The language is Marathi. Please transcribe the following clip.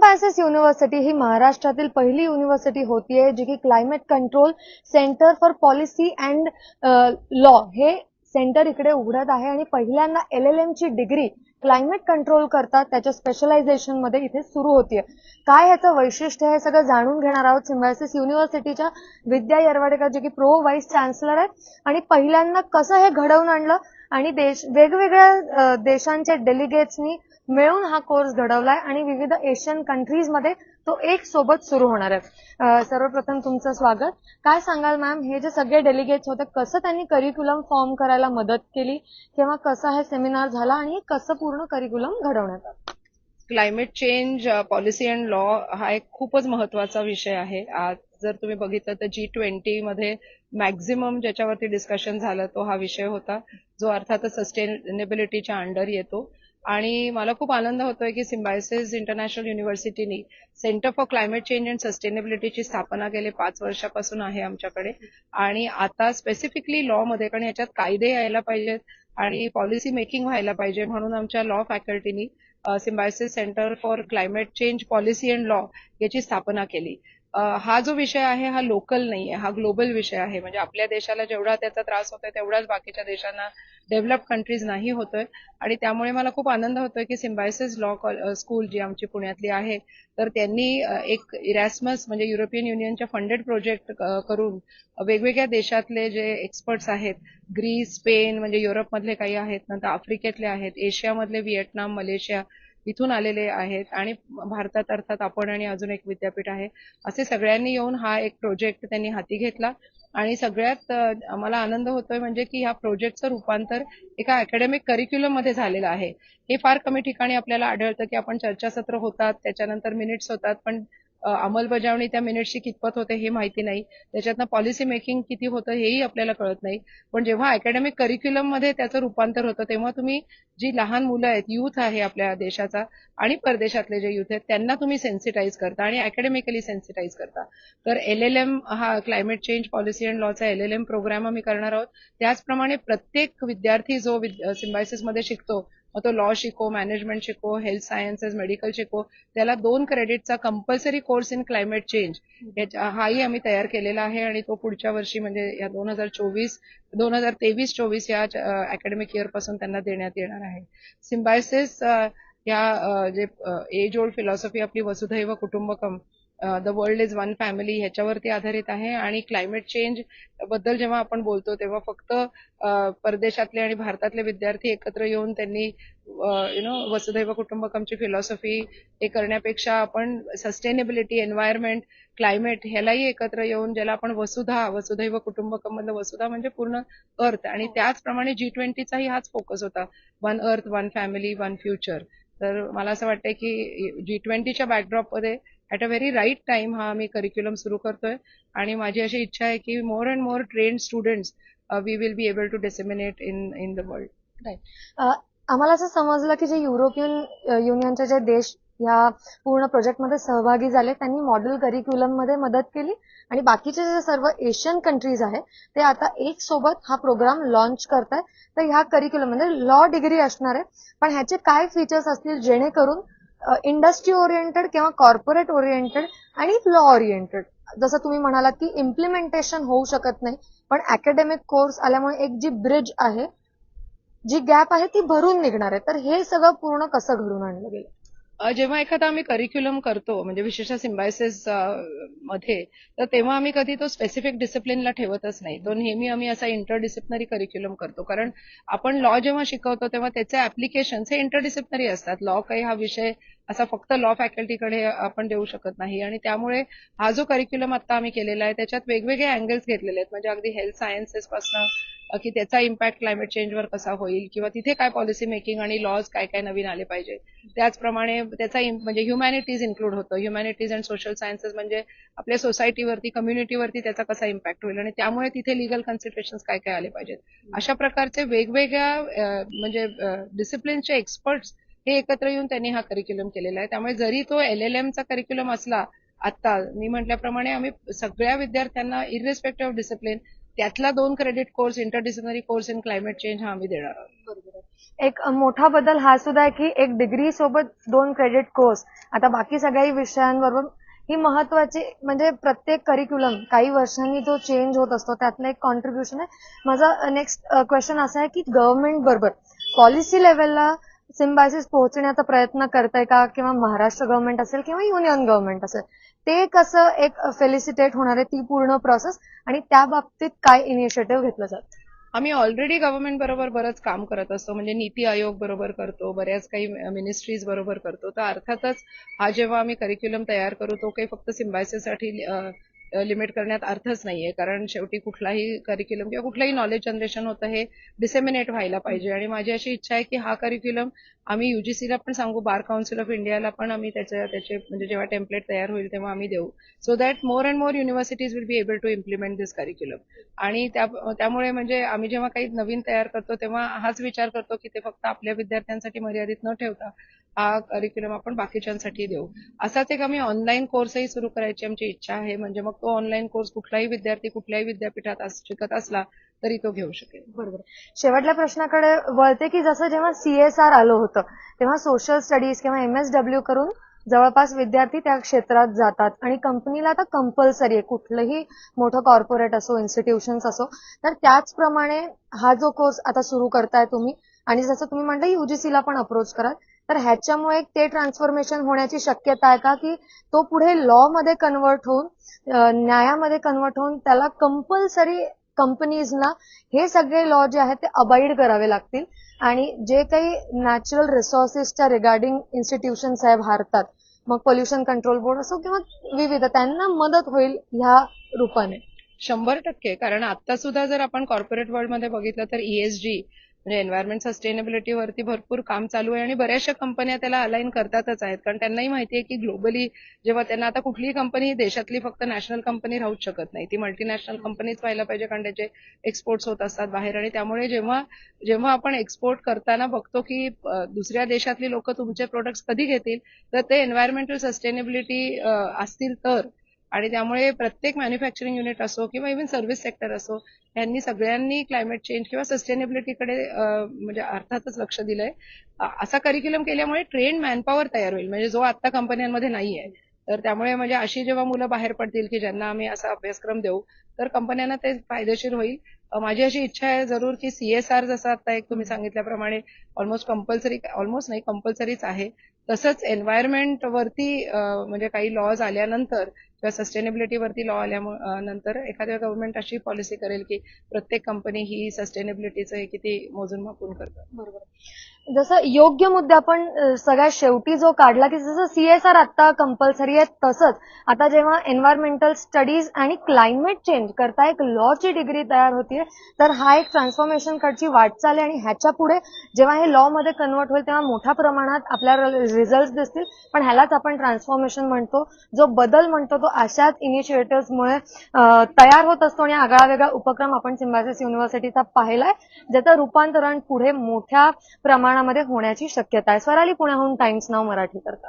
सिम्बायोसिस युनिव्हर्सिटी ही महाराष्ट्रातील पहिली युनिव्हर्सिटी होतीये जी की climate control centre for policy and law हे सेंटर इकडे उघडत आहे आणि पहिल्यांदा LLM ची डिग्री क्लायमेट कंट्रोल करता त्याच्या स्पेशलायझेशन मध्ये इथे सुरू होतीये. काय ह्याचं वैशिष्ट्य हे सगळं जाणून घेणार आहोत सिम्बायोसिस युनिव्हर्सिटीच्या विद्या येरवाडेकर जे की प्रो व्हाईस चान्सलर आहेत आणि पहिल्यांदा कसं हे घडवून आणलं आणि वेगवेगळ्या देशांच्या डेलिगेट्सनी मिळून हा कोर्स घडवलाय आणि विविध एशियन कंट्रीज मध्ये तो एक सोबत सुरू होणार आहे. सर्वप्रथम तुमचं स्वागत. काय सांगाल मॅम, हे जे सगळे डेलिगेट्स होते कसं त्यांनी करिक्युलम फॉर्म करायला मदत केली किंवा कसा हे सेमिनार झाला आणि कसं पूर्ण करिक्युलम घडवण्यात आलं? Climate change policy and law हा एक खूपच महत्वाचा विषय आहे. आज जर तुम्ही बघितलं तर G20 मध्ये मॅक्झिमम ज्याच्यावरती डिस्कशन झालं तो हा विषय होता, जो अर्थातच सस्टेनेबिलिटीच्या अंडर येतो. आणि मला खूप आनंद होतोय की सिम्बायोसिस इंटरनॅशनल युनिव्हर्सिटीनी centre for climate change and सस्टेनेबिलिटीची स्थापना गेले 5 वर्षापासून आहे आमच्याकडे. आणि आता स्पेसिफिकली लॉ मध्ये, कारण याच्यात कायदे यायला पाहिजेत आणि पॉलिसी मेकिंग व्हायला पाहिजे, म्हणून आमच्या लॉ फॅकल्टीनी Symbiosis centre for climate change policy and law याची स्थापना केली. हा जो विषय आहे हा लोकल नाहीये, हा ग्लोबल विषय आहे. म्हणजे आपल्या देशाला जेवढा त्याचा त्रास होतोय तेवढाच बाकीच्या देशांना, डेव्हलप कंट्रीज नाही होतोय. आणि त्यामुळे मला खूप आनंद होतोय की सिम्बायोसिस लॉ स्कूल जी आमची पुण्यातली आहे, तर त्यांनी एक इरॅस्मस म्हणजे युरोपियन युनियनच्या फंडेड प्रोजेक्ट करून वेगवेगळ्या देशातले जे एक्सपर्ट्स आहेत, ग्रीस, स्पेन म्हणजे युरोपमधले काही आहेत, नंतर आफ्रिकेतले आहेत, एशियामधले व्हिएटनाम, मलेशिया इथून आलेले आहेत आणि भारतात अर्थात आपण आणि अजून एक विद्यापीठ आहे, असे सगळ्यांनी येऊन हा एक प्रोजेक्ट त्यांनी हाती घेतला. आणि सगळ्यात मला आनंद होतोय म्हणजे की ह्या प्रोजेक्टचं रूपांतर एका अकॅडमिक करिक्युलम मध्ये झालेलं आहे. हे फार कमी ठिकाणी आपल्याला आढळतं की आपण चर्चासत्र होतात, त्याच्यानंतर मिनिट्स होतात, पण अंमलबजावणी त्या मिनिट्सची कितपत होते हे माहिती नाही, त्याच्यातनं पॉलिसी मेकिंग किती होतं हेही आपल्याला कळत नाही. पण जेव्हा अकॅडमिक करिक्युलम मध्ये त्याचं रूपांतर होतं तेव्हा तुम्ही जी लहान मुलं आहेत, युथ आहे आपल्या देशाचा आणि परदेशातले जे युथ आहेत, त्यांना तुम्ही सेन्सिटाईज करता आणि अकॅडमिकली सेन्सिटाईज करता. तर LLM हा क्लायमेट चेंज पॉलिसी अँड लॉचा LLM प्रोग्राम आम्ही करणार आहोत. त्याचप्रमाणे प्रत्येक विद्यार्थी जो सिम्बायोसिस मध्ये शिकतो, मग तो लॉ शिको, मॅनेजमेंट शिको, हेल्थ सायन्सेस, मेडिकल शिको, त्याला 2 क्रेडिटचा compulsory course in climate change हाही आम्ही तयार केलेला आहे. आणि तो पुढच्या वर्षी म्हणजे या 2023-24 या अकॅडमिक इयर पासून त्यांना देण्यात येणार आहे. सिम्बायोसिस या जे एज ओल्ड फिलॉसॉफी आपली वसुधैव कुटुंबकम, the world is one family, ह्याच्यावरती आधारित आहे. आणि क्लायमेट चेंज बद्दल जेव्हा आपण बोलतो तेव्हा फक्त परदेशातले आणि भारतातले विद्यार्थी एकत्र येऊन त्यांनी वसुधैव कुटुंबकमची फिलॉसॉफी हे करण्यापेक्षा आपण सस्टेनेबिलिटी, एन्व्हायरमेंट, क्लायमेट ह्यालाही एकत्र येऊन, ज्याला आपण वसुधैव कुटुंबकम मधलं वसुधा म्हणजे पूर्ण अर्थ, आणि त्याचप्रमाणे G20चाही हाच फोकस होता, one earth, one family, one future. तर मला असं वाटतंय की G20च्या बॅकड्रॉपमध्ये at a very right time हा आम्ही करिक्युलम सुरू करतोय. आणि माझी अशी इच्छा आहे की more and more trained students we will be able to disseminate in the world. Right. आम्हाला असं समजलं की जे युरोपियन युनियनचे जे देश या पूर्ण प्रोजेक्टमध्ये सहभागी झाले त्यांनी मॉडेल करिक्युलम मध्ये मदत केली आणि बाकीचे जे सर्व एशियन कंट्रीज आहेत ते आता एक सोबत हा प्रोग्राम लॉन्च करतायत. तर ह्या करिक्युलम मध्ये लॉ डिग्री असणार आहे, पण ह्याचे काय फीचर्स असतील जेणेकरून इंडस्ट्री ओरिएंटेड किंवा कॉर्पोरेट ओरिएंटेड आणि लॉ ओरिएंटेड, जसं तुम्ही म्हणालात की इम्प्लिमेंटेशन होऊ शकत नाही, पण अकॅडमिक कोर्स आल्यामुळे एक जी ब्रिज आहे, जी गॅप आहे ती भरून निघणार आहे. तर हे सगळं पूर्ण कसं घडून आणलं गेलं? जेव्हा एखादा आम्ही करिक्युलम करतो, म्हणजे विशेषतः सिम्बायोसिस मध्ये, तर तेव्हा आम्ही कधी तो स्पेसिफिक डिसिप्लिनला ठेवतच नाही. तो नेहमी आम्ही असा इंटरडिसिप्लिनरी करिक्युलम करतो, कारण आपण लॉ जेव्हा शिकवतो तेव्हा त्याचे ऍप्लिकेशन्स हे इंटरडिसिप्लिनरी असतात. लॉ काही हा विषय असा फक्त लॉ फॅकल्टीकडे आपण देऊ शकत नाही. आणि त्यामुळे हा जो करिक्युलम आता आम्ही केलेला आहे त्याच्यात वेगवेगळे अँगल्स घेतलेले आहेत. म्हणजे अगदी हेल्थ सायन्सेस पासून की त्याचा इम्पॅक्ट क्लायमेट चेंजवर कसा होईल, किंवा तिथे काय पॉलिसी मेकिंग आणि लॉज काय काय नवीन आले पाहिजे. त्याचप्रमाणे त्याचा म्हणजे ह्युमॅनिटीज इन्क्लूड होतं. ह्युमॅनिटीज अँड सोशल सायन्सेस म्हणजे आपल्या सोसायटीवरती, कम्युनिटीवरती त्याचा कसा इम्पॅक्ट होईल, आणि त्यामुळे तिथे लिगल कन्सिडरेशन्स काय काय आले पाहिजेत. अशा प्रकारचे वेगवेगळ्या म्हणजे डिसिप्लिनचे एक्सपर्ट्स हे एकत्र येऊन त्यांनी हा करिक्युलम केलेला आहे. त्यामुळे जरी तो LLMचा करिक्युलम असला, आता मी म्हटल्याप्रमाणे आम्ही सगळ्या विद्यार्थ्यांना इररिस्पेक्टिव्ह ऑफ डिसिप्लिन त्यातला 2 credit course interdisciplinary course in climate change हा आम्ही देणार आहोत. एक मोठा बदल हा सुद्धा आहे की एक डिग्री सोबत 2 क्रेडिट कोर्स. आता बाकी सगळ्याही विषयांबरोबर ही महत्वाची म्हणजे प्रत्येक करिक्युलम काही वर्षांनी जो चेंज होत असतो त्यातलं एक कॉन्ट्रीब्युशन आहे. माझा नेक्स्ट क्वेश्चन असा आहे की गव्हर्नमेंट बरोबर पॉलिसी लेवलला सिम्बायसिस पोहोचण्याचा प्रयत्न करताय का, किंवा महाराष्ट्र गव्हर्नमेंट असेल किंवा युनियन गव्हर्नमेंट असेल, ते कसं एक फेलिसिटेट होणार आहे ती पूर्ण प्रोसेस, आणि त्या बाबतीत काय इनिशिएटिव्ह घेतलं जातं? आम्ही ऑलरेडी गव्हर्नमेंट बरोबर बरंच काम करत असतो. म्हणजे नीती आयोग बरोबर करतो, बऱ्याच काही मिनिस्ट्रीज बरोबर करतो. तर अर्थातच हा जेव्हा आम्ही करिक्युलम तयार करू तो काही फक्त सिम्बायसिससाठी लिमिट करण्यात अर्थच नाहीये. कारण शेवटी कुठलाही करिक्युलम किंवा कुठलंही नॉलेज जनरेशन होतं हे डिसेमिनेट व्हायला पाहिजे. आणि माझी अशी इच्छा आहे की हा करिक्युलम आम्ही युजीसीला पण सांगू, बार काउन्सिल ऑफ इंडियाला पण आम्ही त्याचे म्हणजे जेव्हा टेम्पलेट तयार होईल तेव्हा आम्ही देऊ, so that more and more universities will be able to implement this curriculum. आणि त्यामुळे म्हणजे आम्ही जेव्हा काही नवीन तयार करतो तेव्हा हाच विचार करतो की ते फक्त आपल्या विद्यार्थ्यांसाठी मर्यादित न ठेवता हा करिक्युलम आपण बाकीच्यांसाठी देऊ. असाच एक आम्ही ऑनलाईन कोर्सही सुरू करायची आमची इच्छा आहे. म्हणजे मग तो ऑनलाईन कोर्स कुठलाही विद्यार्थी कुठल्याही विद्यापीठात शिकत असला तरी तो घेऊ शकेल. बरोबर. शेवटल्या प्रश्नाकडे वळते की जसं जेव्हा CSR आलं होतं तेव्हा सोशल स्टडीज किंवा MSW करून जवळपास विद्यार्थी त्या क्षेत्रात जातात, आणि कंपनीला आता कंपल्सरी आहे, कुठलंही मोठं कॉर्पोरेट असो, इन्स्टिट्यूशन्स असो. तर त्याचप्रमाणे हा जो कोर्स आता सुरू करताय तुम्ही, आणि जसं तुम्ही म्हटलं युजीसीला पण अप्रोच कराल, तर ह्याच्यामुळे ते ट्रान्सफॉर्मेशन होण्याची शक्यता आहे का, की तो पुढे लॉ मध्ये कन्वर्ट होऊन न्यायामध्ये कन्वर्ट होऊन त्याला कंपल्सरी कंपनीजना हे सगळे लॉ जे आहेत ते अबाईड करावे लागतील, आणि जे काही नॅचरल रिसोर्सेसच्या रिगार्डिंग इन्स्टिट्यूशन्स आहे भारतात, मग पोल्युशन कंट्रोल बोर्ड असो किंवा विविध, त्यांना मदत होईल ह्या रूपाने? 100%. कारण आता सुद्धा जर आपण कॉर्पोरेट वर्ल्डमध्ये बघितलं तर ESG म्हणजे एन्व्हायरमेंट सस्टेनेबिलिटी वरती भरपूर काम चालू आहे आणि बऱ्याचशा कंपन्या त्याला अलाइन करतातच आहेत. कारण त्यांनाही माहिती आहे की ग्लोबली जेव्हा त्यांना आता कुठलीही कंपनी देशातली फक्त नॅशनल कंपनी राहूच शकत नाही, ती मल्टीनॅशनल कंपनीच व्हायला पाहिजे. कारण त्याचे एक्सपोर्ट्स होत असतात बाहेर. आणि त्यामुळे जेव्हा जेव्हा आपण एक्सपोर्ट करताना बघतो की दुसऱ्या देशातली लोक तुमचे प्रोडक्ट्स कधी घेतील तर ते एन्व्हायरमेंटल सस्टेनेबिलिटी असतील तर. आणि त्यामुळे प्रत्येक मॅन्युफॅक्चरिंग युनिट असो किंवा इव्हन सर्व्हिस सेक्टर असो, यांनी सगळ्यांनी क्लायमेट चेंज किंवा सस्टेनेबिलिटीकडे म्हणजे अर्थातच लक्ष दिलंय. असा करिक्युलम केल्यामुळे ट्रेन मॅनपॉवर तयार होईल, म्हणजे जो आता कंपन्यांमध्ये नाहीये. तर त्यामुळे म्हणजे अशी जेव्हा मुलं बाहेर पडतील की ज्यांना आम्ही असा अभ्यासक्रम देऊ तर कंपन्यांना ते फायदेशीर होईल. माझी अशी इच्छा आहे जरूर की CSR जसं आता एक तुम्ही सांगितल्याप्रमाणे ऑलमोस्ट कंपल्सरीच आहे, तसंच एन्व्हायरमेंट वरती म्हणजे काही लॉज आल्यानंतर किंवा सस्टेनेबिलिटी वरती लॉ आल्यानंतर एखाद्या गव्हर्नमेंट अशी पॉलिसी करेल की प्रत्येक कंपनी ही सस्टेनेबिलिटीचं किती मोजून मापून करतात. बरोबर. जसं योग्य मुद्दा आपण सगळ्यात शेवटी जो काढला की जसं CSR आता कंपल्सरी आहे, तसंच आता जेव्हा एन्व्हायरमेंटल स्टडीज आणि क्लायमेट चेंज करता एक लॉची डिग्री तयार होतीये, तर हा एक ट्रान्सफॉर्मेशन कडची वाटचाल आहे. आणि ह्याच्या पुढे जेव्हा हे लॉ मध्ये कन्वर्ट होईल तेव्हा मोठ्या प्रमाणात आपल्याला रिझल्ट दिसतील. पण ह्यालाच आपण ट्रान्सफॉर्मेशन म्हणतो, जो बदल म्हणतो तो अशाच इनिशिएटिव्हमुळे तयार होत असतो. आणि आगळा वेगळा उपक्रम आपण सिम्बायसिस युनिव्हर्सिटीचा पाहिलाय, ज्याचं रूपांतरण पुढे मोठ्या प्रमाणामध्ये होण्याची शक्यता आहे. स्वराली, पुण्याहून टाइम्स नाऊ मराठी करता.